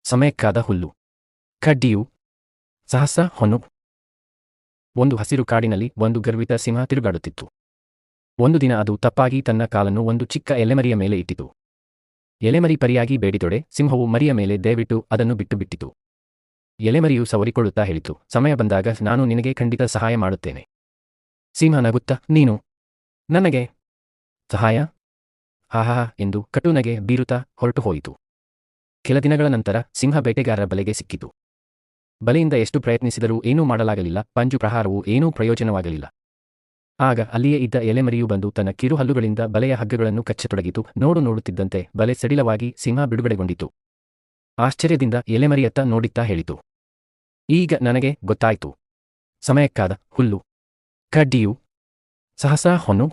ಸಮಯಕ್ಕಾದ ಹುಲ್ಲು. ಕಡ್ಡಿಯು ಸಹಸ್ರ ಹೊನ್ನು. ಒಂದು ಹಸಿರು ಕಾಡಿನಲ್ಲಿ ಒಂದು ಗರ್ವಿತ ಸಿಂಹ ತಿರುಗಾಡುತ್ತಿತ್ತು. ಒಂದು ದಿನ ಅದು ತಪ್ಪಾಗಿ ತನ್ನ ಕಾಲನ್ನು ಒಂದು ಚಿಕ್ಕ ಎಲೆಮರಿಯ ಮೇಲೆ ಇಟ್ಟಿತು. ಎಲೆಮರಿ ಪರಿಯಾಗಿ ಬೇಡಿದೊಡೆ ಸಿಂಹವು ಮರಿಯ ಮೇಲೆ ದಯವಿಟ್ಟು ಅದನ್ನು ಬಿಟ್ಟು ಬಿಟ್ಟಿತು. ಎಲೆಮರಿಯು ಸವರಿಕೊಳ್ಳುತ್ತಾ ಹೇಳಿತು, ಸಮಯ ಬಂದಾಗ ನಾನು ನಿನಗೆ ಖಂಡಿತ ಸಹಾಯ ಮಾಡುತ್ತೇನೆ. ಸಿಂಹ ನಗುತ್ತಾ, ನೀನು ನನಗೆ ಸಹಾಯ? ಹಾಹಾ ಎಂದು ಕಟುನಗೆ ಬೀರುತ್ತಾ ಹೊರಟು ಹೋಯಿತು. ಕೆಲ ದಿನಗಳ ನಂತರ ಸಿಂಹ ಬೇಟೆಗಾರರ ಬಲೆಗೆ ಸಿಕ್ಕಿತು. ಬಲೆಯಿಂದ ಎಷ್ಟು ಪ್ರಯತ್ನಿಸಿದರೂ ಏನೂ ಮಾಡಲಾಗಲಿಲ್ಲ. ಪಂಜು ಪ್ರಹಾರವು ಏನೂ ಪ್ರಯೋಜನವಾಗಲಿಲ್ಲ. ಆಗ ಅಲ್ಲಿಯೇ ಇದ್ದ ಎಲೆಮರಿಯು ಬಂದು ತನ್ನ ಕಿರುಹಲ್ಲುಗಳಿಂದ ಬಲೆಯ ಹಗ್ಗಗಳನ್ನು ಕಚ್ಚತೊಡಗಿತು. ನೋಡುತ್ತಿದ್ದಂತೆ ಬಲೆ ಸಡಿಲವಾಗಿ ಸಿಂಹ ಬಿಡುಗಡೆಗೊಂಡಿತು. ಆಶ್ಚರ್ಯದಿಂದ ಎಲೆಮರಿಯತ್ತ ನೋಡುತ್ತಾ ಹೇಳಿತು, ಈಗ ನನಗೆ ಗೊತ್ತಾಯ್ತು. ಸಮಯಕ್ಕಾದ ಹುಲ್ಲು. ಕಡ್ಡಿಯು ಸಹಸ್ರ ಹೊನ್ನು.